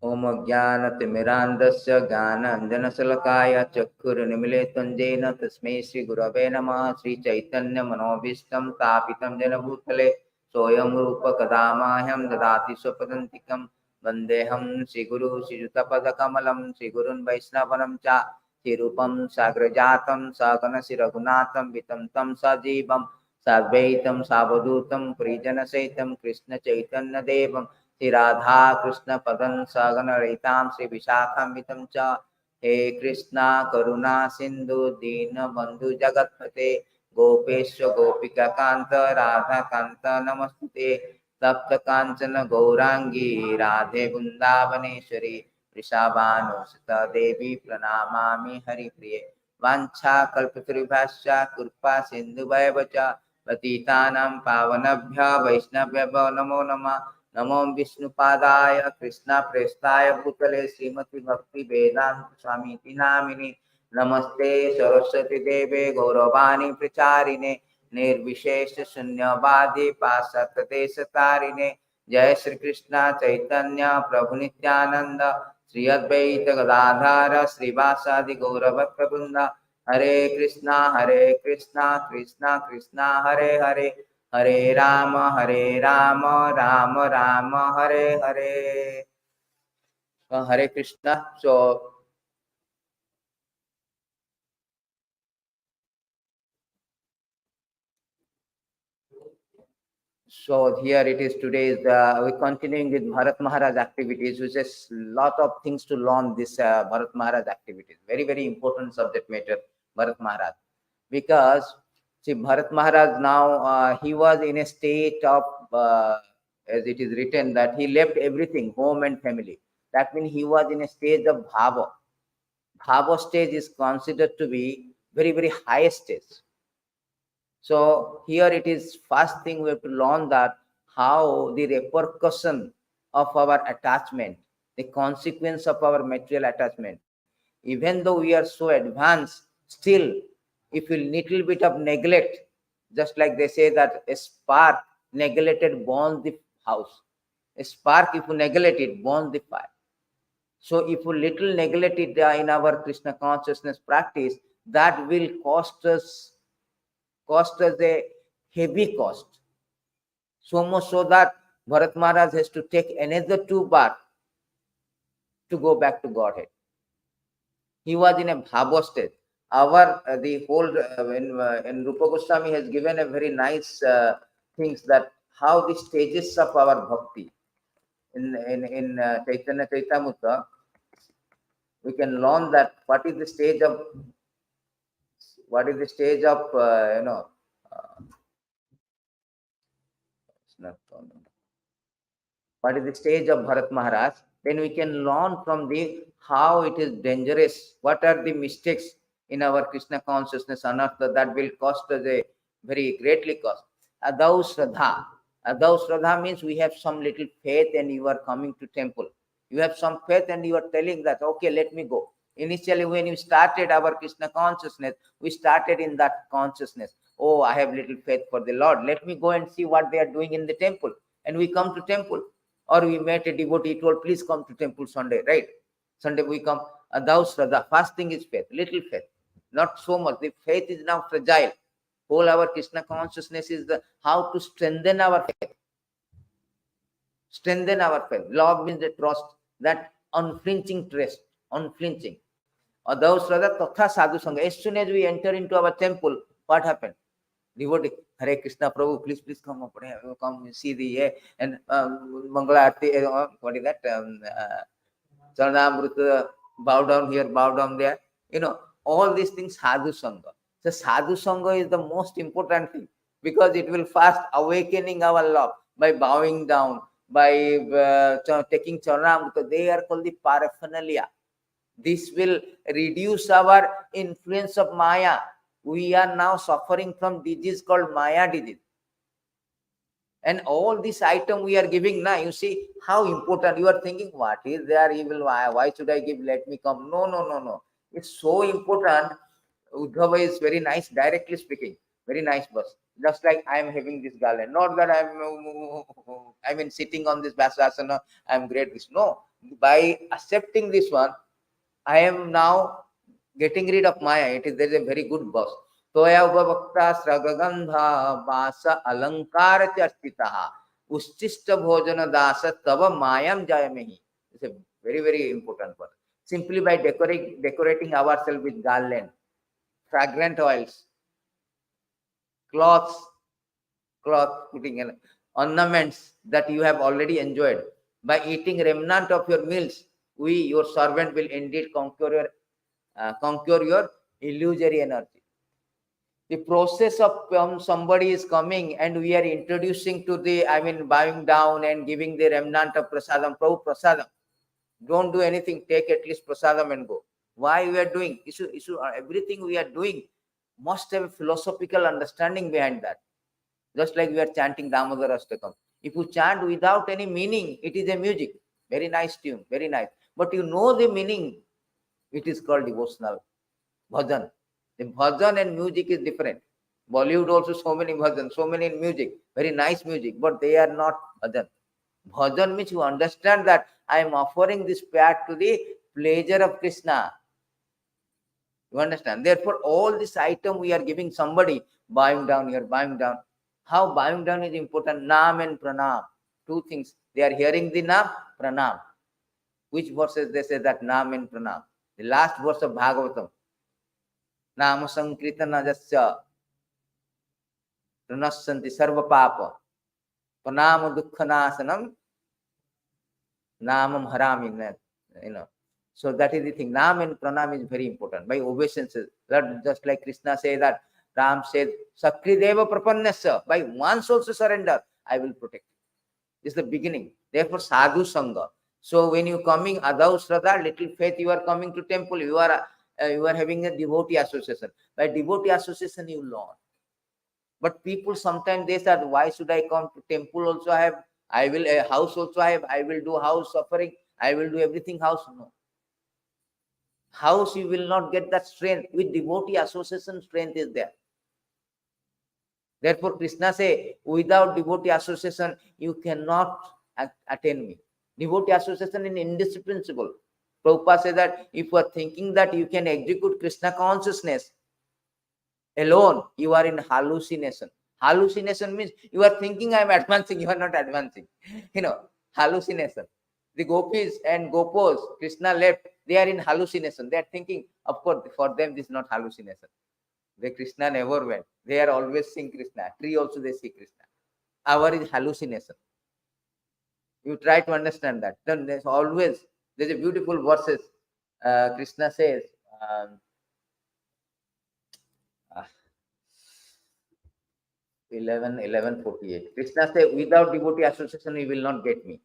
ओम ज्ञानतिमिरान्धस्य ज्ञानाञ्जनशलाकया चक्षुरुन्मीलितं येन तस्मै श्रीगुरवे नमः। श्रीचैतन्यमनोभीष्टं स्थापितं येन भूतले स्वयं रूप कदा मह्यं ददाति स्वपदान्तिकं। वन्देऽहं श्रीगुरु श्रीयुतपदकमलं श्रीगुरुन् वैष्णवं च श्रीरूपं साग्रजातं सगणशिरघुनाथं वितं तं सजीवं साद्वैतं सावधूतं परिजनसहितं कृष्णचैतन्यदेवं श्री राधा कृष्ण पदं सगन रहितां श्री विशाखान्वितं च। हे कृष्णा करुणा सिंधु दीन बंधु जगत्पते गोपेश गोपिका कांत राधा कांत नमस्ते। तप्त कांचन गौरांगी राधे वृंदावनेश्वरी वृषभानुसुत देवी प्रणमामि हरिप्रिये। वाञ्छा कल्पतरुभ्यश्च कृपा सिन्धुभ्येव च पतितानां पावनेभ्यः वैष्णवेभ्यो नमो नमः। नमो विष्णुपादाय कृष्णप्रेष्ठाय भूतले श्रीमती भक्ति वेदांत स्वामी नामिने। नमस्ते सरस्वती देवे गौरवाणी प्रचारिणे निर्विशेष शून्यवादी पाश्चात्य देश तारिणे। जय श्री कृष्ण चैतन्य प्रभु नित्यानंद श्री अद्वैत गदाधर श्रीवासादि गौरभक्तवृंद। हरे Krishna Krishna Krishna Hare Hare Hare Ram Ram Ram Hare Hare. Hare Krishna. So here it is today. We're continuing with Bharat Maharaj activities, which is lot of things to learn this Bharat Maharaj activities. Very, very important subject matter, Bharat Maharaj. Because see, Bharat Maharaj now, he was in a state of, as it is written, that he left everything, home and family. That means he was in a stage of bhava. Bhava stage is considered to be very, very high stage. So here it is first thing we have to learn that how the repercussion of our attachment, the consequence of our material attachment, even though we are so advanced, still if a little bit of neglect, just like they say that a spark neglected burns the house. A spark, if you neglect it, burns the fire. So if we little neglect it in our Krishna consciousness practice, that will cost us a heavy cost. So much so that Bharat Maharaj has to take another 2 baths to go back to Godhead. He was in a bhava state. Our the whole when Rupa Goswami has given a very nice things that how the stages of our bhakti in Chaitanya Chaitamrita, we can learn that what is the stage of uh, it's not what is the stage of Bharat Maharaj, then we can learn from the how it is dangerous, what are the mistakes in our Krishna consciousness anartha that will cost us a very greatly cost. Adau Shraddha. Adau Shraddha means we have some little faith and you are coming to temple. You have some faith and you are telling that, okay, let me go. Initially, when you started our Krishna consciousness, we started in that consciousness. Oh, I have little faith for the Lord. Let me go and see what they are doing in the temple. And we come to temple. Or we met a devotee, told, please come to temple Sunday, right? Sunday we come. Thou Shraddha. First thing is faith, little faith, not so much. The faith is now fragile. Whole our Krishna consciousness is the how to strengthen our faith. Strengthen our faith. Love means the trust, that unflinching trust, unflinching. Or thou Shraddha Tatha Sadhu Sangha. As soon as we enter into our temple, what happened? Devotee, Hare Krishna, Prabhu, please come up, come see the and Mangala Arti, what is that? Charanamrita, bow down here, bow down there. All these things, sadhu sangha. So sadhu sangha is the most important thing because it will fast awakening our love by bowing down, by taking charanamrita. They are called the paraphernalia. This will reduce our influence of Maya. We are now suffering from disease called Maya disease. And all this item we are giving now, you see how important. You are thinking, what is there evil? Why should I give? Let me come. No. It's so important. Uddhava is very nice, directly speaking. Very nice verse. Just like I am having this garland. Not that I mean sitting on this Vasasana, I am great. No. by accepting this one, I am now getting rid of Maya. There is a very good verse. Toya upavakta sragagandha vasa alankara chartitaha uschista bhojana dāsa tava mayam jayamehi. It's a very, very important word. Simply by decorating ourselves with garland, fragrant oils, cloth, putting in ornaments that you have already enjoyed. By eating remnant of your meals, we, your servant, will indeed conquer your illusory energy. The process of somebody is coming and we are introducing to the, bowing down and giving the remnant of prasadam. Prabhu, prasadam. Don't do anything. Take at least prasadam and go. Why we are doing? Everything we are doing must have a philosophical understanding behind that. Just like we are chanting Damodar Astakam. If you chant without any meaning, it is a music. Very nice tune, very nice. But you know the meaning, it is called devotional bhajan. The bhajan and music is different. Bollywood also so many bhajan, so many in music, very nice music, but they are not bhajan. Bhajan means you understand that I am offering this path to the pleasure of Krishna. You understand? Therefore, all this item we are giving somebody, bowing down here, bowing down. How bowing down is important? Nam and pranam. Two things. They are hearing the nam, pranam. Which verses they say that nam and pranam? The last verse of Bhagavatam. Nama sankritana jasya pranasyanti sarva papa pranama dukkhanasanam namam harami. So that is the thing. Nam and pranam is very important. By obeisances. Just like Krishna says that, Ram said, Sakrideva prapannasya. By once also surrender, I will protect you. This is the beginning. Therefore, sadhu sangha. So when you coming adau shraddha, little faith, you are coming to temple, you are having a devotee association. By devotee association, you learn. But people sometimes they say, why should I come to temple also? I will a house also I will do house suffering. I will do everything house. No. House you will not get that strength. With devotee association, strength is there. Therefore, Krishna say, without devotee association, you cannot attain me. Devotee association is indispensable. Prabhupada says that if you are thinking that you can execute Krishna consciousness alone, you are in hallucination. Hallucination means you are thinking I am advancing, you are not advancing. Hallucination. The gopis and gopos, Krishna left, they are in hallucination. They are thinking, of course, for them this is not hallucination. The Krishna never went. They are always seeing Krishna. Tree also they see Krishna. Our is hallucination. You try to understand that. Then there's a beautiful verses. Krishna says, 11:48. Krishna says, without devotee association, you will not get me.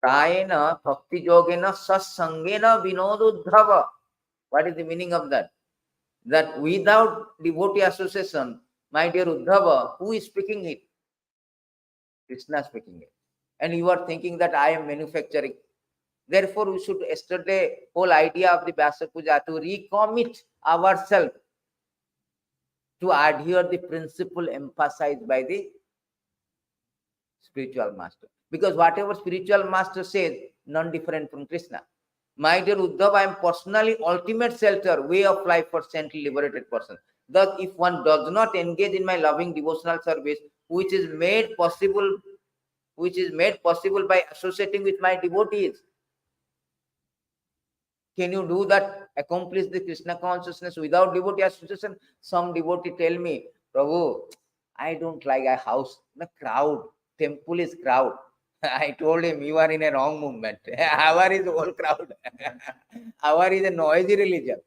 Prayena bhakti yogena satsangena vinodudhava. What is the meaning of that? That without devotee association, my dear Uddhava, who is speaking it? Krishna speaking it. And you are thinking that I am manufacturing. Therefore, we should, yesterday, whole idea of the Vyasa Puja, to recommit ourselves to adhere the principle emphasized by the spiritual master. Because whatever spiritual master says, none different from Krishna. My dear Uddhava, I am personally ultimate shelter, way of life for saintly liberated person. Thus, if one does not engage in my loving devotional service, which is made possible by associating with my devotees, can you do that, accomplish the Krishna consciousness without devotee association? Some devotee tell me, Prabhu, I don't like a house, the crowd, temple is crowd. I told him, you are in a wrong movement. Our is all crowd. Our is a noisy religion.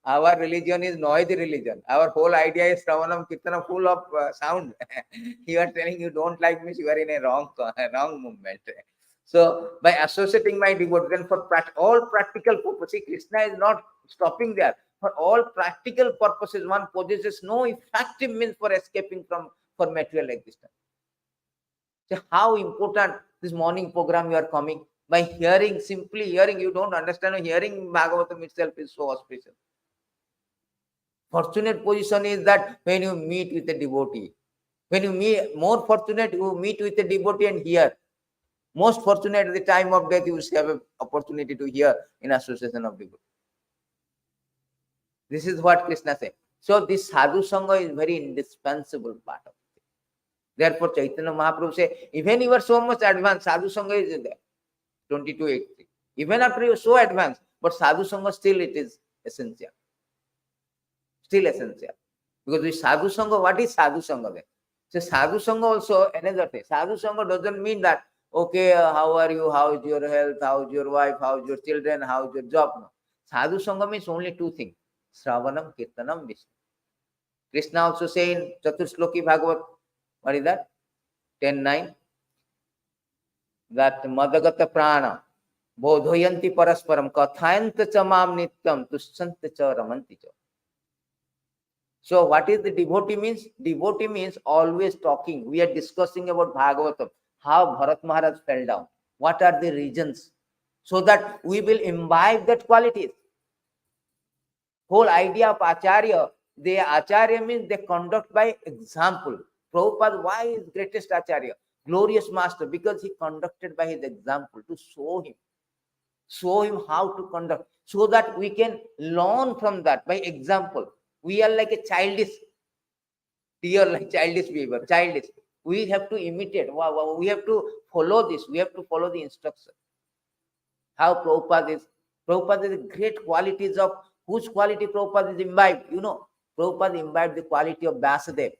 Our religion is noisy religion. Our whole idea is Shravanam Kirtanam full of sound. You are telling you don't like me, you are in a wrong movement. So by associating my devotee, then for all practical purposes, Krishna is not stopping there. For all practical purposes, one possesses no effective means for escaping for material existence. So how important this morning program you are coming? By hearing, simply hearing, you don't understand. Hearing Bhagavatam itself is so auspicious. Fortunate position is that when you meet with a devotee, when you meet, more fortunate, you meet with a devotee and hear. Most fortunate at the time of death, you will have an opportunity to hear in association of devotees. This is what Krishna said. So this sadhu sangha is very indispensable part of it. Therefore, Chaitanya Mahaprabhu said, even you are so much advanced, sadhu sangha is there. 22:83. Even after you are so advanced, but sadhu sangha still it is essential. Still essential. Because with sadhu sangha, what is sadhu sangha then? So sadhu sangha also another thing. Sadhu sangha doesn't mean that, okay, how are you, how is your health, how is your wife, how is your children, how is your job? No. Sadhu sangha means only two things. Sravanam, Kirtanam, Vishnu. Krishna also saying Chaturshloki Bhagavat, what is that? 10:9. That Madagata Prana, Bodhoyanti Parasparam, Kathayanta Chamam Nityam, Tushanta Cha Ramanti Cha. So what is the devotee means? Devotee means always talking. We are discussing about Bhagavatam, how Bharat Maharaj fell down. What are the reasons? So that we will imbibe that qualities. Whole idea of Acharya, the Acharya means they conduct by example. Prabhupada, why is greatest Acharya? Glorious master, because he conducted by his example to show him how to conduct, so that we can learn from that by example. We are like a childish, dear, like childish behavior, childish. We have to imitate. We have to follow this. We have to follow the instruction. How Prabhupada is. Prabhupada is great qualities of whose quality Prabhupada is imbibed. You know, Prabhupada imbibed the quality of Vyasadeva.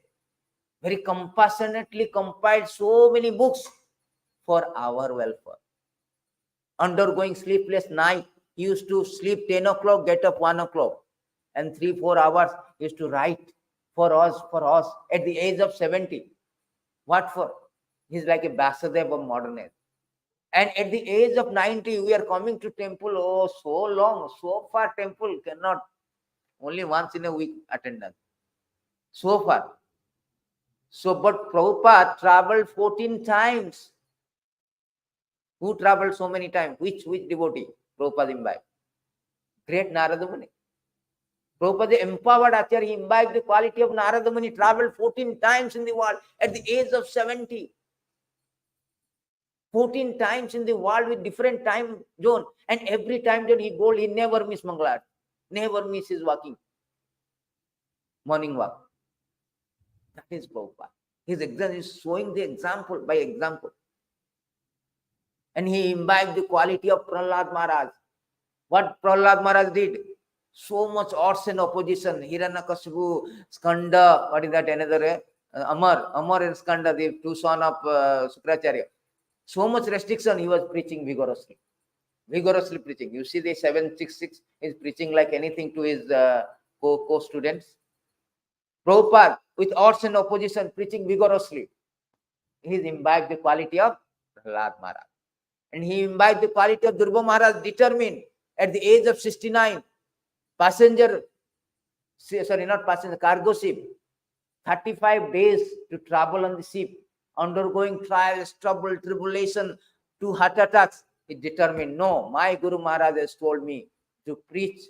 Very compassionately compiled so many books for our welfare. Undergoing sleepless night, he used to sleep 10 o'clock, get up 1 o'clock. And 3-4 hours he used to write for us at the age of 70. What for? He's like a Vyasadeva of modern age. And at the age of 90, we are coming to temple. Oh, so long, so far temple cannot. Only once in a week attendance. So far. So, but Prabhupada traveled 14 times. Who traveled so many times? Which devotee? Prabhupada imbibed. Great Narada Muni. Prabhupada empowered Acharya. He imbibed the quality of Narada Muni. Traveled 14 times in the world at the age of 70. 14 times in the world with different time zone. And every time zone he goes, he never miss Mangalar. Never miss his walking. Morning walk. That is Prabhupada. His example is showing the example by example. And he imbibed the quality of Prahlad Maharaj. What Prahlad Maharaj did? So much odds and opposition. Hiranyakashipu, Skanda, what is that another? Amar and Skanda, the two sons of Sukracharya. So much restriction, he was preaching vigorously. Vigorously preaching. You see the 766 is preaching like anything to his co-students. Prabhupada, with odds and opposition, preaching vigorously. He imbibed the quality of Prahlad Maharaj. And he imbibed the quality of Durga Maharaj, determined at the age of 69. Cargo ship. 35 days to travel on the ship. Undergoing trials, trouble, tribulation, 2 heart attacks. He determined, no, my Guru Maharaj has told me to preach.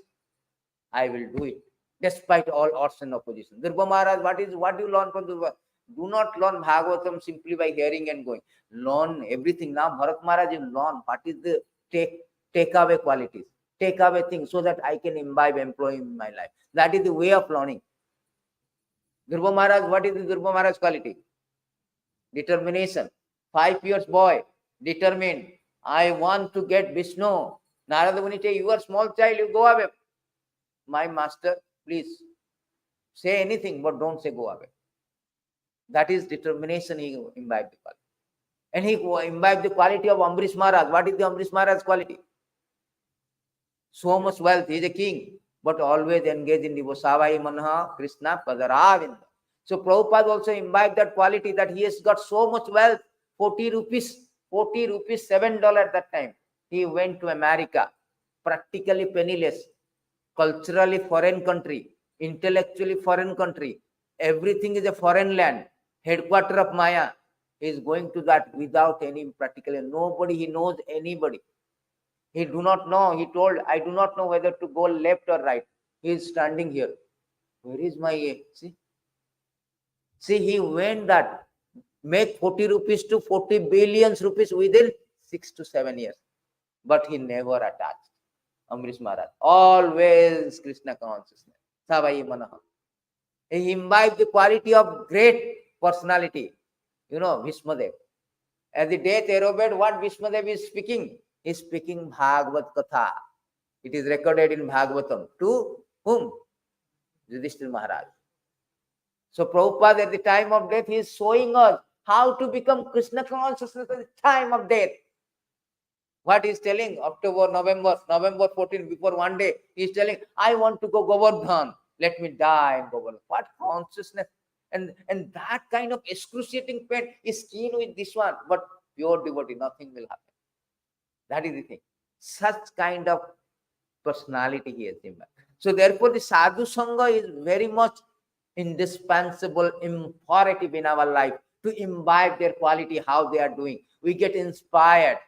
I will do it. Despite all odds and opposition. Durga Maharaj, what do you learn from Durga? Do not learn Bhagavatam simply by hearing and going. Learn everything. Now Bharat Maharaj will learn what is the take away qualities. Take away things so that I can imbibe, employ in my life. That is the way of learning. Durga Maharaj, what is the Durga Maharaj quality? Determination. 5 years boy, determined. I want to get Vishnu. Narada Muni say, you are small child, you go away. My master, please say anything, but don't say go away. That is determination he imbibed the quality. And he imbibed the quality of Ambrish Maharaj. What is the Ambrish Maharaj quality? So much wealth, he is a king, but always engaged in devotion. Savai Manha Krishna Padaravinda. So Prabhupada also imbibed that quality that he has got so much wealth, 40 rupees, $7 that time. He went to America, practically penniless, culturally foreign country, intellectually foreign country. Everything is a foreign land, headquarter of Maya. He is going to that without any practically nobody. He knows anybody. He do not know. He told, I do not know whether to go left or right. He is standing here. Where is my See, he went that make 40 rupees to 40 billion rupees within 6 to 7 years. But he never attached. Amrish Maharaj, always Krishna consciousness. Savai Manaha. He imbibed the quality of great personality. You know, Bhishmadev. As the death aerobated, what Bhishmadev is speaking? He is speaking Bhagavad Katha. It is recorded in Bhagavatam. To whom? Yudhishthira Maharaj. So Prabhupada at the time of death, he is showing us how to become Krishna consciousness at the time of death. What he is telling? November 14, before one day, he is telling, I want to go Govardhan. Let me die in Govardhan. What consciousness? And that kind of excruciating pain is keen with this one. But pure devotee, nothing will happen. That is the thing. Such kind of personality he has imbibed. So therefore, the sadhu sangha is very much indispensable, imperative in our life to imbibe their quality, how they are doing. We get inspired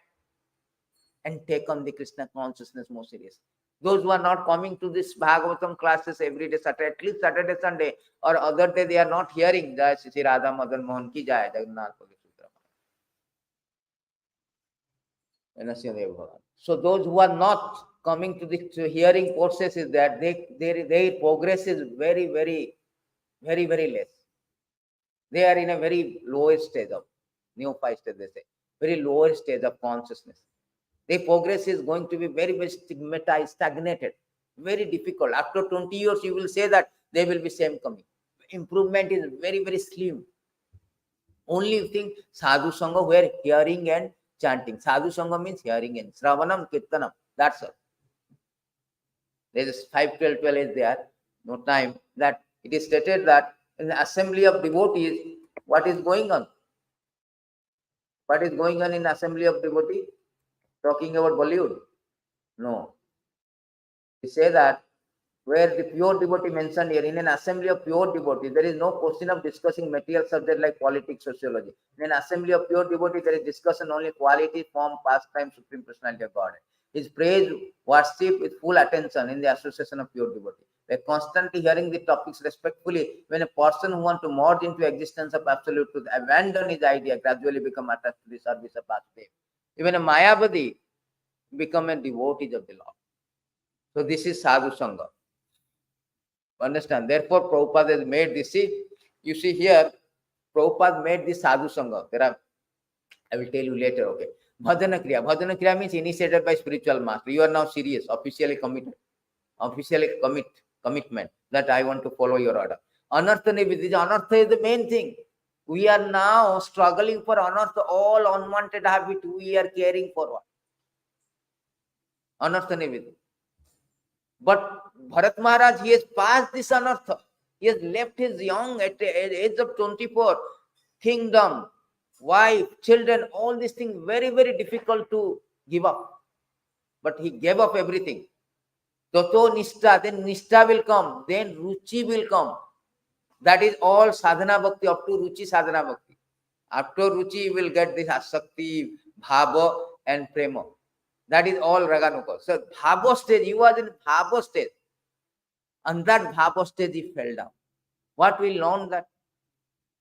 and take on the Krishna consciousness more seriously. Those who are not coming to this Bhagavatam classes every day, at least Saturday, Sunday, or other day, they are not hearing Jai Shri Radha Madan Mohan ki Jai Jagannath Sutra. So those who are not coming to the hearing courses is that their progress is very, very less. They are in a very lower stage of neophyte stage, they say, very lower stage of consciousness. Their progress is going to be very, very stigmatized, stagnated, very difficult. After 20 years, you will say that they will be same coming. Improvement is very, very slim. Only thing, sadhu sangha, where hearing and chanting. Sadhu sangha means hearing and Sravanam, Kirtanam. That's all. There is 5:12 is there. No time. That it is stated that in the assembly of devotees, what is going on? What is going on in assembly of devotees? Talking about Bollywood? No. We say that where the pure devotee mentioned here, in an assembly of pure devotees, there is no question of discussing material subject like politics, sociology. In an assembly of pure devotees, there is discussion only quality, form, pastime, supreme personality of God. Is praise, worship with full attention in the association of pure devotees. By constantly hearing the topics respectfully, when a person who wants to merge into existence of absolute truth, abandon his idea, gradually become attached to the service of Vasudev. Even a Mayavadi become a devotee of the Lord. So this is sadhu sangha. Understand? Therefore, Prabhupada has made this. See, you see here, Prabhupada made this sadhu sangha. There are, I will tell you later. Okay. Bhajana Kriya. Bhajana Kriya means initiated by spiritual master. You are now serious, officially committed, commitment that I want to follow your order. Anartha Nivridhi. Anartha is the main thing. We are now struggling for anartha, all unwanted habit we are caring for. Anartha Nivridhi. But Bharat Maharaj, he has passed this anartha. He has left his young at the age of 24, kingdom, wife, children, all these things very, very difficult to give up. But he gave up everything. Tato Nishtha, then Nishtha will come, then Ruchi will come. That is all sadhana bhakti, up to Ruchi sadhana bhakti. After Ruchi, you will get this Asakti, Bhava, and Prema. That is all Raganuka. So Bhava stage, he was in Bhava stage. On that Bhava stage, he fell down. What we learn that?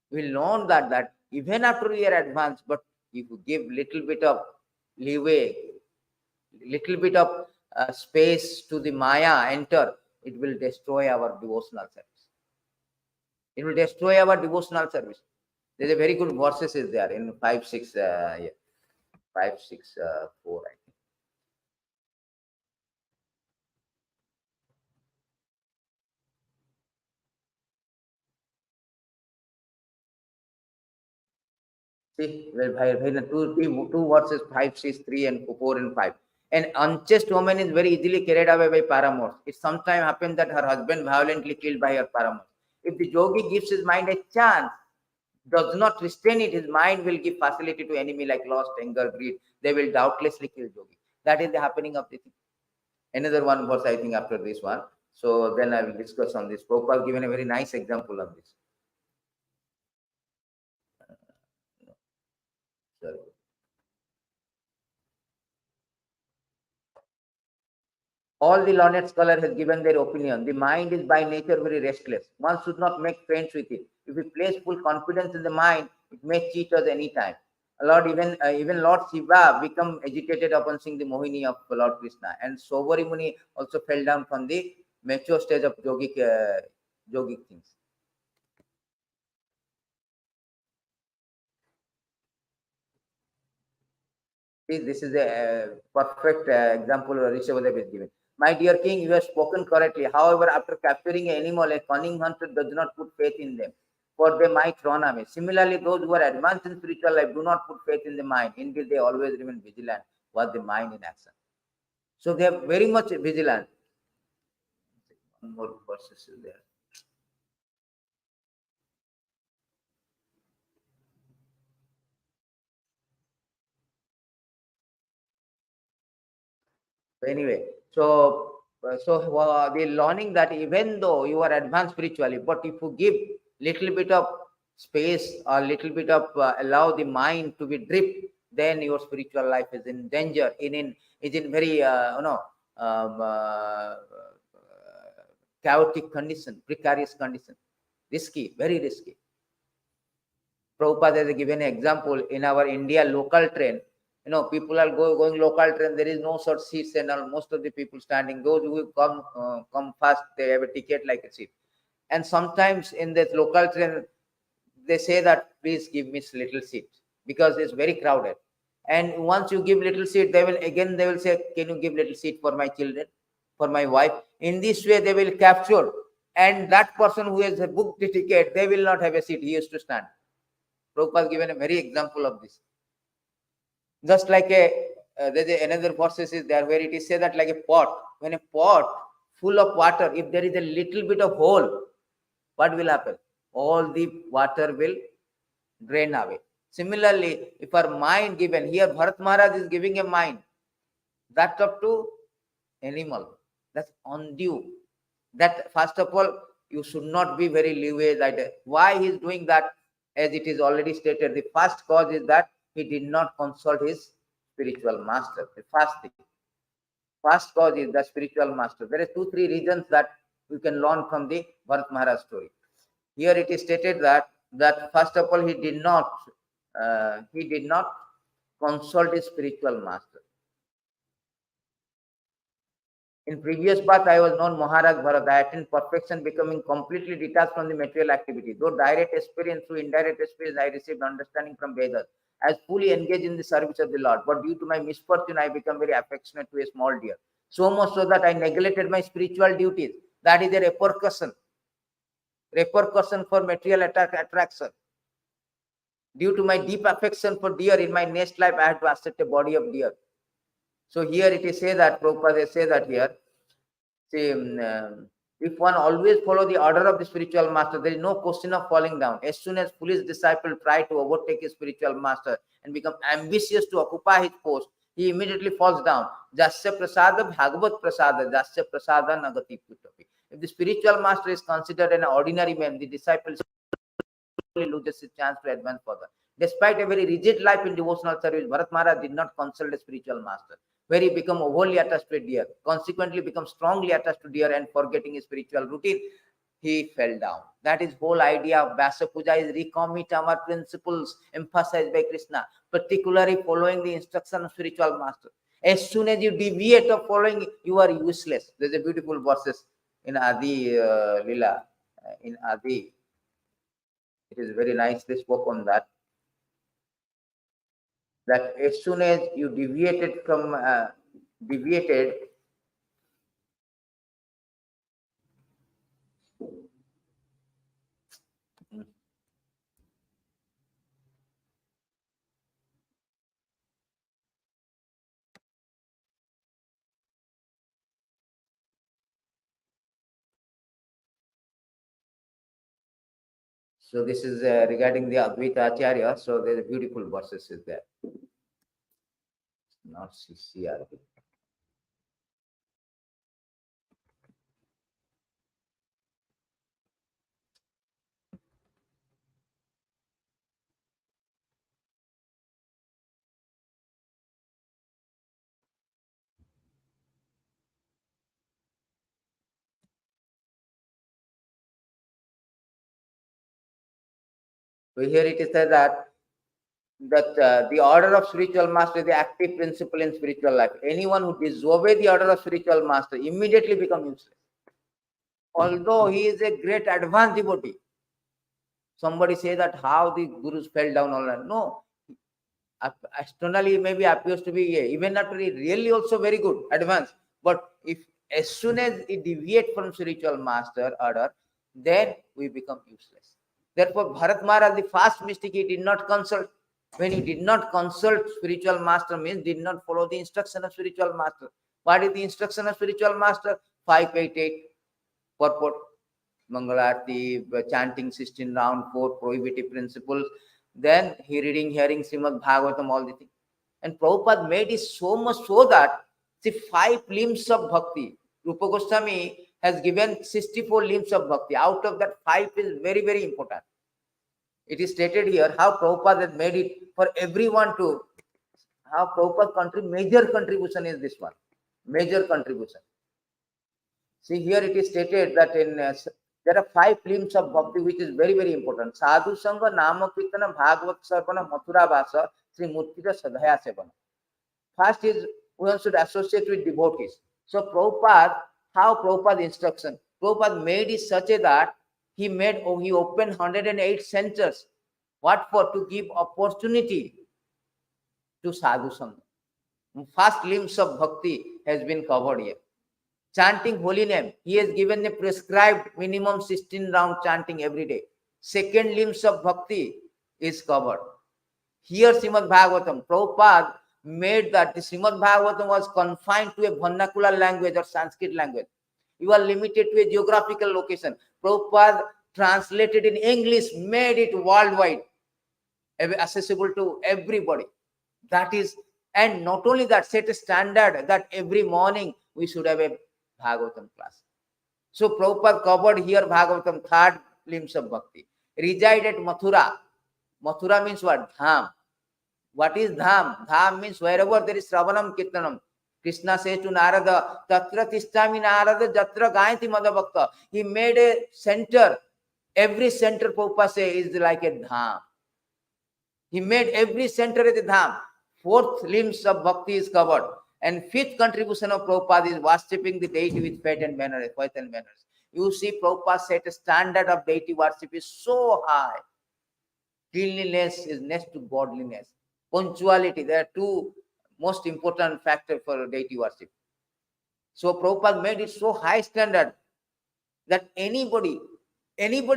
We learn that even after we are advanced, but if you give little bit of leeway, little bit of space to the Maya enter, it will destroy our devotional service. It will destroy our devotional service. There's a very good verses is there in 5:6, 5:6:4, I think. See, two verses, 5:6:3 and 4 and 5. An unchaste woman is very easily carried away by paramours. It sometimes happens that her husband violently killed by her paramour. If the yogi gives his mind a chance, does not restrain it, his mind will give facility to enemy like lust, anger, greed. They will doubtlessly kill yogi. That is the happening of the thing. Another one verse, I think, after this one. So then I will discuss on this. Prabhupada has given a very nice example of this. Sorry. All the learned scholar has given their opinion. The mind is by nature very restless. One should not make friends with it. If we place full confidence in the mind, it may cheat us any time. Lord, even Lord Shiva become agitated upon seeing the Mohini of Lord Krishna, and Sobari Muni also fell down from the mature stage of yogic things. See, this is a perfect example Rishabhadev is given. My dear king, you have spoken correctly. However, after capturing an animal, a cunning hunter does not put faith in them, for they might run away. Similarly, those who are advanced in spiritual life do not put faith in the mind. Indeed, they always remain vigilant with the mind in action. So they are very much vigilant. One more verses is there. Anyway, the learning that even though you are advanced spiritually, but if you give little bit of space or little bit of allow the mind to be drift, then your spiritual life is in danger, is in very chaotic condition, precarious condition, risky, very risky. Prabhupada has given an example in our India local train. People are going local train. There is no such seats, and most of the people standing. Those who come fast, they have a ticket like a seat. And sometimes in that local train, they say that please give me little seat because it's very crowded. And once you give little seat, they will say, can you give little seat for my children, for my wife? In this way, they will capture. And that person who has booked the ticket, they will not have a seat. He used to stand. Prabhupada given a very example of this. Just like there's another process is there where it is said that like a pot, when a pot full of water, if there is a little bit of hole, what will happen? All the water will drain away. Similarly, if our mind given, here Bharat Maharaj is giving a mind, that up to animal, that's undue. That first of all, you should not be very leeway that why he is doing that, as it is already stated. The first cause is that he did not consult his spiritual master. The first thing. First cause is the spiritual master. There are 2-3 reasons that we can learn from the Bharat Maharaj story. Here it is stated that first of all he did not consult his spiritual master. In previous birth, I was known Maharaj Bharat. I attained perfection, becoming completely detached from the material activity. Though direct experience through indirect experience, I received understanding from Vedas. I was fully engaged in the service of the Lord. But due to my misfortune, I became very affectionate to a small deer. So much so that I neglected my spiritual duties. That is a repercussion for material attraction. Due to my deep affection for deer in my next life, I had to accept a body of deer. So here it is say that, Prabhupada say that here, see, if one always follow the order of the spiritual master, there is no question of falling down. As soon as foolish disciple try to overtake his spiritual master and become ambitious to occupy his post, he immediately falls down. Jasya prasada bhagavat prasada, jasya prasada nagati puttapi. If the spiritual master is considered an ordinary man, the disciple loses his chance to advance further. Despite a very rigid life in devotional service, Bharat Maharaj did not consult a spiritual master, where he became overly attached to a deer, consequently become strongly attached to deer and forgetting his spiritual routine, he fell down. That is whole idea of Vyasa Puja is recommit our principles emphasized by Krishna, particularly following the instruction of spiritual master. As soon as you deviate of following, you are useless. There's a beautiful verses in Adi Lila, in Adi. It is very nicely spoken that as soon as you deviated. So this is regarding the Advaita Acharya. So there's a beautiful verses is there. Not CCRB. So here it is said that that the order of spiritual master is the active principle in spiritual life. Anyone who disobeys the order of spiritual master immediately becomes useless. Although he is a great advanced devotee. Somebody say that how the gurus fell down all that. No, externally maybe appears to be even not really also very good, advanced. But if as soon as it deviates from spiritual master order, then we become useless. Therefore, Bharat Maharaj, the first mystic, he did not consult. When he did not consult spiritual master means did not follow the instruction of spiritual master. What is the instruction of spiritual master? 588 purport, Mangalarti, chanting 16 round, 4 prohibitive principles, then he reading, hearing Srimad Bhagavatam, all the things. And Prabhupada made it so much so that the 5 limbs of bhakti, Rupa Goswami has given 64 limbs of bhakti. Out of that, 5 is very, very important. It is stated here how Prabhupada has made it for everyone to, how Prabhupada major contribution is this one. Major contribution. See, here it is stated that in there are 5 limbs of bhakti which is very, very important. Sadhu Sangha, Nama Kirtana, Bhagavad Sarpana, Mathura Vasa, Sri Murtira Sadhaya Sevana. First is one should associate with devotees. So Prabhupada, how Prabhupada instruction? Prabhupada made it such a that he opened 108 centers. What for? To give opportunity to Sadhu Sangha. First limbs of bhakti has been covered here. Chanting holy name, he has given a prescribed minimum 16 round chanting every day. Second limbs of bhakti is covered. Here Srimad Bhagavatam, Prabhupada made that the Srimad Bhagavatam was confined to a vernacular language or Sanskrit language. You are limited to a geographical location. Prabhupada translated in English, made it worldwide, accessible to everybody. That is, and not only that, set a standard that every morning we should have a Bhagavatam class. So Prabhupada covered here Bhagavatam, 3rd limbs of bhakti. Reside at Mathura. Mathura means what? Dham. What is Dham? Dham means wherever there is Shravanam Kirtanam. Krishna says to Narada, Tatra Tishtami Narada Jatra Gayanti Madhavakta. He made a center. Every center, Prabhupada says, is like a Dham. He made every center as a Dham. 4th limbs of bhakti is covered. And 5th contribution of Prabhupada is worshipping the deity with faith and manners. You see, Prabhupada set a standard of deity worship is so high. Cleanliness is next to godliness. Punctuality, there are 2 most important factors for deity worship. So Prabhupada made it so high standard that anybody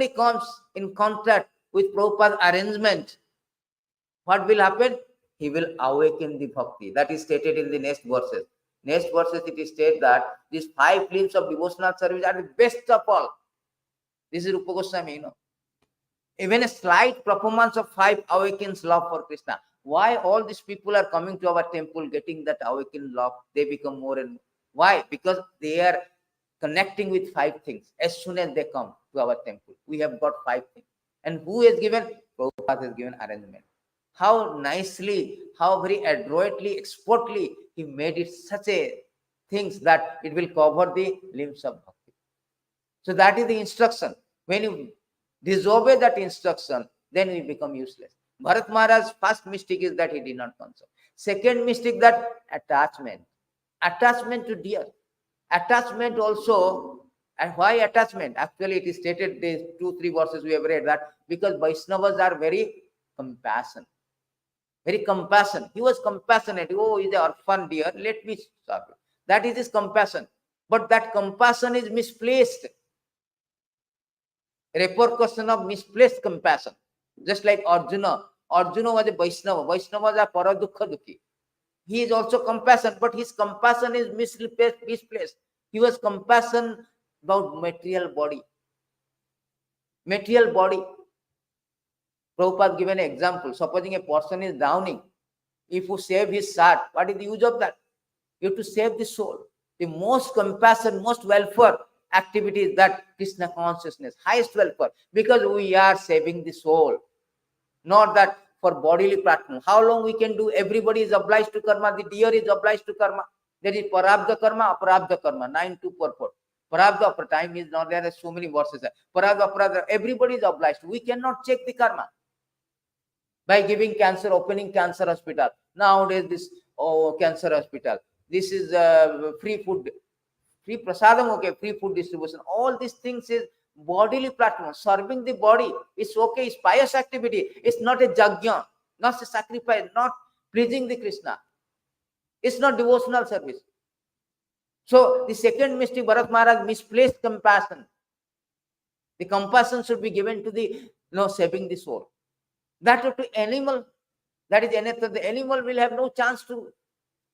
comes in contact with Prabhupada's arrangement, what will happen? He will awaken the bhakti. That is stated in the next verses. Next verses it is stated that these 5 limbs of devotional service are the best of all. This is Rupa Goswami, Even a slight performance of 5 awakens love for Krishna. Why all these people are coming to our temple, getting that awakened love? They become more and more. Why? Because they are connecting with 5 things. As soon as they come to our temple, we have got 5 things. And who has given? Prabhupada has given arrangement. How nicely, how very adroitly, expertly he made it such a things that it will cover the limbs of bhakti. So that is the instruction. When you disobey that instruction, then we become useless. Bharat Maharaj's first mistake is that he did not consult. Second mistake, that attachment. Attachment to deer. Attachment also, and why attachment? Actually, it is stated, these 2-3 verses we have read, that because Vaishnavas are very compassionate. Very compassionate. He was compassionate. Oh, he's an orphan deer. Let me serve you. That is his compassion. But that compassion is misplaced. Repercussion of misplaced compassion. Just like Arjuna. Arjuna was a Vaishnava. Vaishnavas are paradukha dukhi. He is also compassionate, but his compassion is misplaced. He was compassionate about material body. Material body. Prabhupada given an example. Supposing a person is drowning, if you save his shirt, what is the use of that? You have to save the soul. The most compassion, most welfare activity is that Krishna consciousness, highest welfare, because we are saving the soul, not that for bodily platform. How long we can do? Everybody is obliged to karma. The deer is obliged to karma. There is parabdha karma, aprabdha karma, 9-2 purport. Parabdha, time is not there. There are so many verses. Parabdha, aprabdha, everybody is obliged. We cannot check the karma. by giving cancer, opening cancer hospital. Nowadays, this cancer hospital. This is free food, free prasadam, okay, free food distribution. All these things is bodily platform, serving the body. It's okay, it's pious activity. It's not a jagya, not a sacrifice, not pleasing the Krishna. It's not devotional service. So the second mistake, Bharat Maharaj misplaced compassion. The compassion should be given to the saving the soul. That to animal, that is anything. The animal will have no chance to,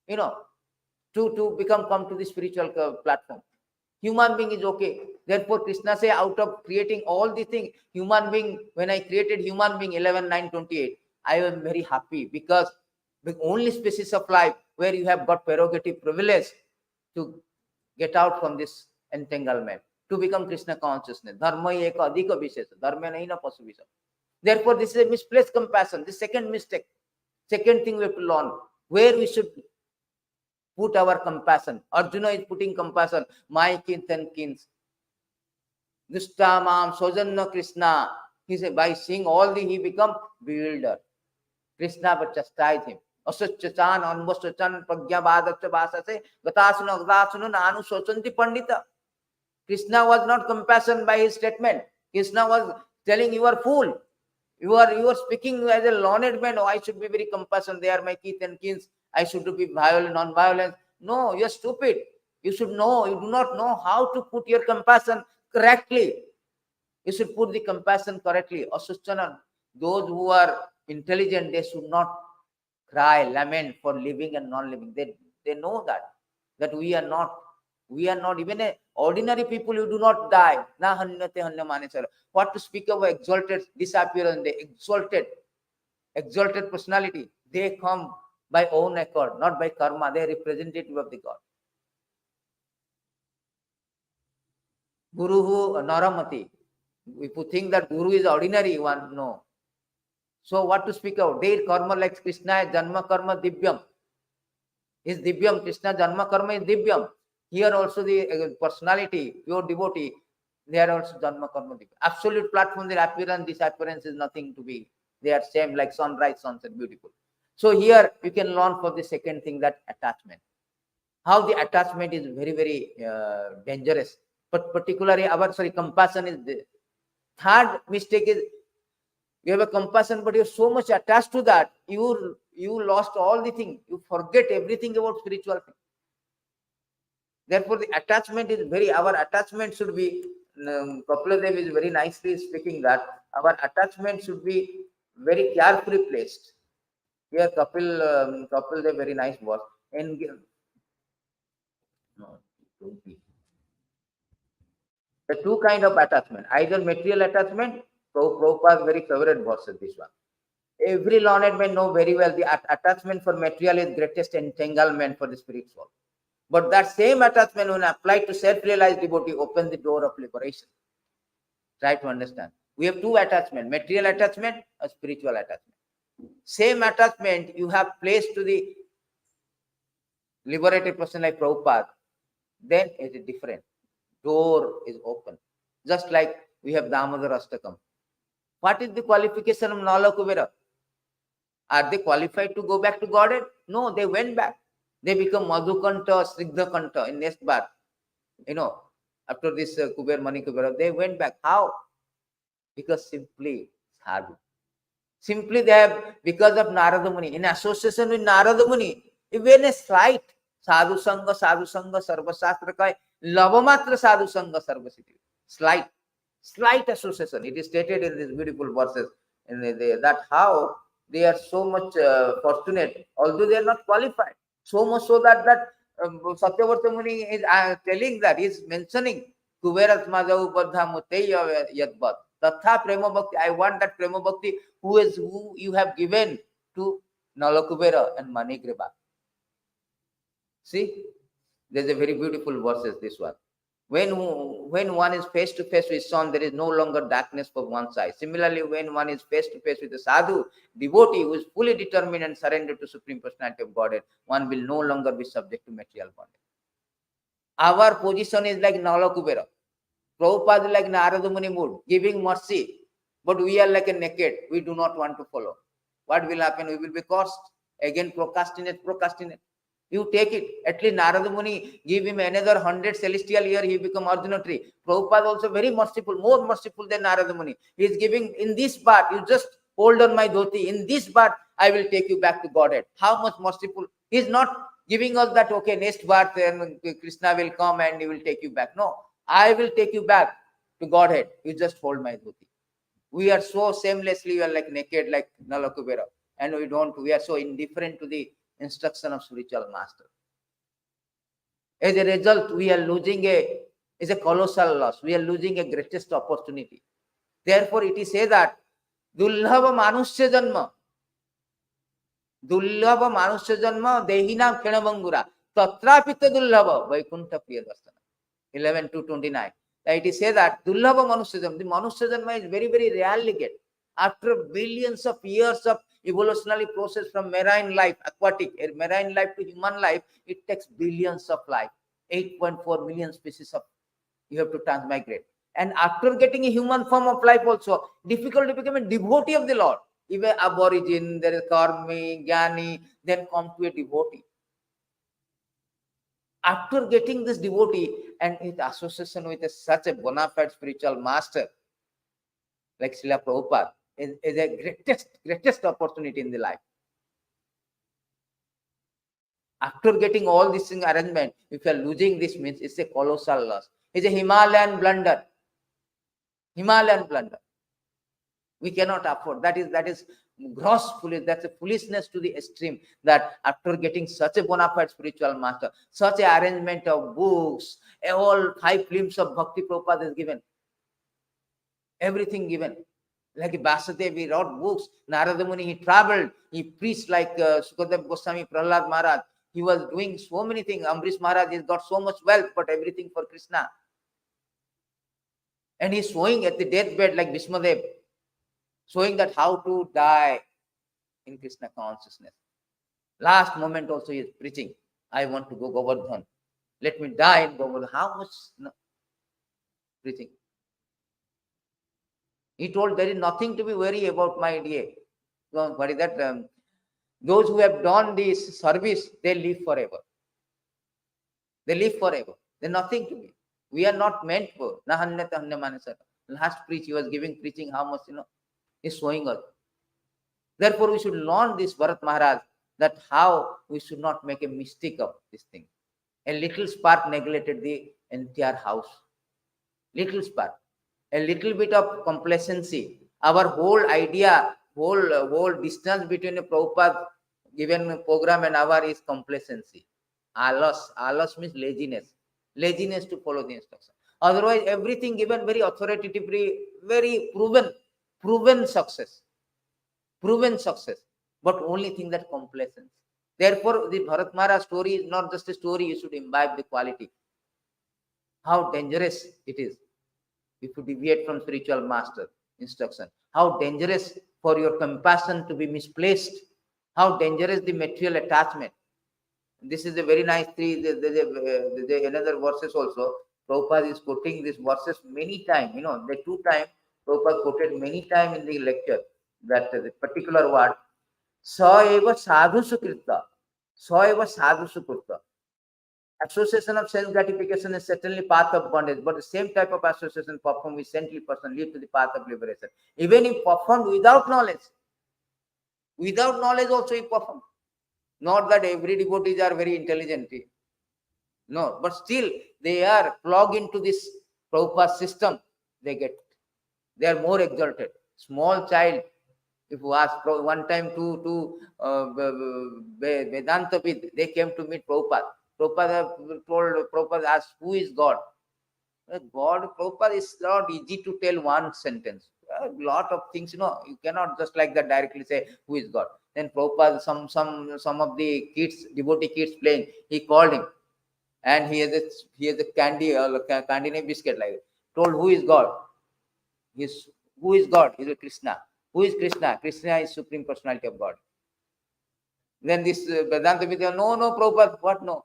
to come to the spiritual platform. Human being is okay. Therefore, Krishna say, out of creating all the things, human being, when I created human being 11,928, I am very happy because the only species of life where you have got prerogative privilege to get out from this entanglement, to become Krishna consciousness. Dharma eka adhika vishesha, dharma nahi na pasu vishesha. Therefore, this is a misplaced compassion. The second mistake, second thing we have to learn, where we should put our compassion. Arjuna is putting compassion, my kins and kins. Dustamam sojanna Krishna. He said, by seeing all the, he become bewildered. Krishna but chastised him. Asachachan, anvasachan, pragyabhadacha vasase, gatasuna, gatasuna, nanu sochanti pandita. Krishna was not compassion by his statement. Krishna was telling, you are fool. You are speaking as a learned man. Oh, I should be very compassionate. They are my kith and kins. I should be violent, non-violent. No, you're stupid. You should know. You do not know how to put your compassion correctly. You should put the compassion correctly. Asuchana, those who are intelligent, they should not cry, lament for living and non-living. They know that we are not even a ordinary people. You do not die. Na hanyate hanya manesara. What to speak of exalted disappearance, the exalted personality. They come by own accord, not by karma. They are representative of the God. Guru Naramati. If you think that Guru is ordinary one, no. So what to speak of? Their karma like Krishna, Janma karma Divyam. Is Divyam. Krishna Janma karma is Divyam. Here also the personality, pure devotee, they are also Janma karma Divyam. Absolute platform, their appearance, disappearance is nothing to be. They are same like sunrise, sunset, beautiful. So here you can learn for the second thing, that attachment. How the attachment is very, very dangerous. But particularly compassion is the third mistake is you have a compassion, but you're so much attached to that, you lost all the thing. You forget everything about spiritual thing. Therefore, the attachment is our attachment should be, Kapila Dev is very nicely speaking that our attachment should be very carefully placed. Here Kapil Dev very nice was. And the two kind of attachment, either material attachment. So Prabhupada's very favorite verse is this one. Every learned man know very well the attachment for material is greatest entanglement for the spiritual. But that same attachment, when applied to self-realized devotee, opens the door of liberation. Try to understand. We have two attachments, material attachment or spiritual attachment. Same attachment you have placed to the liberated person like Prabhupada, then it is different. Door is open. Just like we have Damodar Astakam. What is the qualification of Nala Kubera? Are they qualified to go back to Godhead? No, they went back. They become Madhukanta, Srigdakanta in next birth. After this Kuber, Mani Kubera, they went back. How? Because simply sadhu. Simply they have, because of Narada Muni, in association with Narada Muni, even a slight sadhu sangha, sarva shastra kai, lavamatra sadhu sangha, sarva siddhi. Slight association. It is stated in these beautiful verses that how they are so much fortunate, although they are not qualified. So much so that Satyavarta Muni is telling that, he is mentioning Kuverat Madhav Badha Muteya Yadbad. Tatha Prema Bhakti. I want that Prema Bhakti who you have given to Nalakubera and Manigreba. See, there's a very beautiful verses, this one. When one is face to face with sun, there is no longer darkness for one side. Similarly, when one is face to face with a sadhu, devotee who is fully determined and surrendered to Supreme Personality of Godhead, one will no longer be subject to material bondage. Our position is like Nalakubera. Prabhupada is like Narada Muni mood, giving mercy. But we are like a naked. We do not want to follow. What will happen? We will be cursed. Again, procrastinate. You take it. At least Narada Muni, give him another 100 celestial year, he become Arjuna tree. Prabhupada also very merciful, more merciful than Narada Muni. He is giving, in this part, you just hold on my dhoti. In this part, I will take you back to Godhead. How much merciful. He is not giving us that, okay, next birth, and Krishna will come and he will take you back. No, I will take you back to Godhead. You just hold my dhoti. We are so shamelessly, we are like naked, like Nalakubera. And we are so indifferent to the instruction of spiritual master. As a result, we are losing is a colossal loss. We are losing a greatest opportunity. Therefore, it is said that Dullabha Manushya Janma, Dehinam Khenabangura, Tatrapita Dullabha, Vaikuntha Priyadarshana. 11:229. It is said that Dullabha Manushya Janma, the Manushya Janma is very, very rarely get. After billions of years of evolutionary process from marine life, aquatic, marine life to human life, it takes billions of life. 8.4 million species of you have to transmigrate. And after getting a human form of life also, difficult to become a devotee of the Lord. Even aborigine, there is karmi, jnani, then come to a devotee. After getting this devotee and with association with such a bona fide spiritual master like Srila Prabhupada is a greatest opportunity in the life. After getting all this thing arrangement, if you are losing this, means it's a colossal loss. It's a Himalayan blunder. We cannot afford. That is gross foolish. That's a foolishness to the extreme. That after getting such a bona fide spiritual master, such an arrangement of books, all 5 films of Bhakti Prabhupada is given. Everything given. Like Vasudev, he wrote books. Narada Muni, he traveled. He preached like Sukadev Goswami, Prahlad Maharaj. He was doing so many things. Ambrish Maharaj, he's got so much wealth, but everything for Krishna. And he's showing at the deathbed like Viśvambhara, showing that how to die in Krishna consciousness. Last moment also he is preaching. I want to go Govardhan. Let me die in Govardhan. How much preaching? He told there is nothing to be worried about, my dear. Don't worry that those who have done this service, they live forever. There's nothing to be. We are not meant for. Last preach, he was preaching how much, he's showing us. Therefore, we should learn this Bharat Maharaj, that how we should not make a mistake of this thing. A little spark neglected the entire house. Little spark. A little bit of complacency. Our whole idea, whole distance between a Prabhupada given program and our is complacency. Alas means laziness. Laziness to follow the instruction. Otherwise, everything given very authoritatively, very proven success. But only thing that complacence. Therefore, the Bharat Maharaj story is not just a story, you should imbibe the quality. How dangerous it is if you deviate from spiritual master instruction. How dangerous for your compassion to be misplaced. How dangerous the material attachment. This is a very nice thing. There's another verses also. Prabhupada is quoting these verses many times. The 2 times Prabhupada quoted many times in the lecture that the particular word, Sa eva sadhu sukrita. Association of self-gratification is certainly path of bondage, but the same type of association performed with saintly person lead to the path of liberation. Even if performed without knowledge also he performed. Not that every devotees are very intelligent. No, but still they are plugged into this Prabhupada system. They are more exalted. Small child, if you ask one time to Vedanta Vid, they came to meet Prabhupada. Prabhupada asked, who is God? God, Prabhupada, is not easy to tell one sentence. A lot of things, you cannot just like that directly say who is God. Then Prabhupada, some of the kids, devotee kids playing, he called him, and he has a candy name biscuit like it. Told who is God? Who is God? He is Krishna. Who is Krishna? Krishna is Supreme Personality of God. Then this Vedanta Vidya, no, Prabhupada, what no?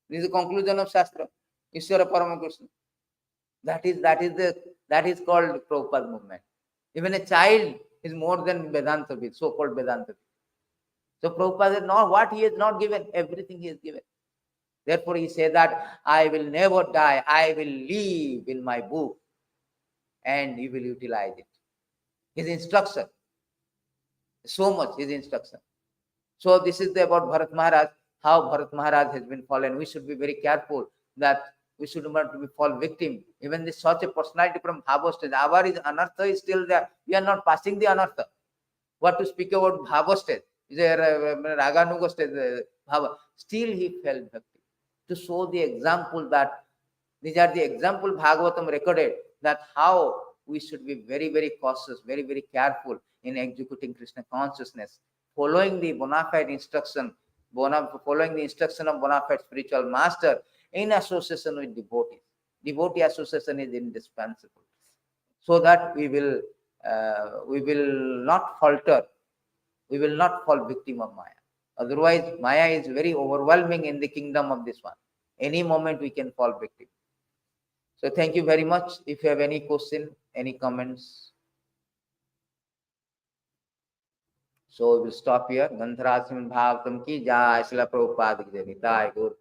This is the conclusion of Shastra. Ishvara Parama Krishna. That is called Prabhupada movement. Even a child He's more than Vedanta, so-called Vedanta. So Prabhupada said, no, what he has not given, everything he has given. Therefore, he said that I will never die. I will live in my book, and he will utilize it. His instruction, so much his instruction. So this is about Bharat Maharaj, how Bharat Maharaj has been fallen. We should be very careful that we should not fall victim. Even this such a personality from Bhava stage, our is anartha is still there. We are not passing the anartha. What to speak about Bhava stage? Is there Raganuga stage? Bhava. Still he felt bhakti. To show the example that these are the example Bhagavatam recorded that how we should be very, very cautious, very, very careful in executing Krishna consciousness, following the bona fide instruction, following the instruction of bona fide spiritual master in association with devotees. Devotee association is indispensable, so that we will not falter, we will not fall victim of Maya. Otherwise, Maya is very overwhelming in the kingdom of this one. Any moment we can fall victim. So thank you very much. If you have any question, any comments. So we will stop here. Gandhara Srimad Bhagavatam ki jai, Srila Prabhupada ki jai, Nitai Gaur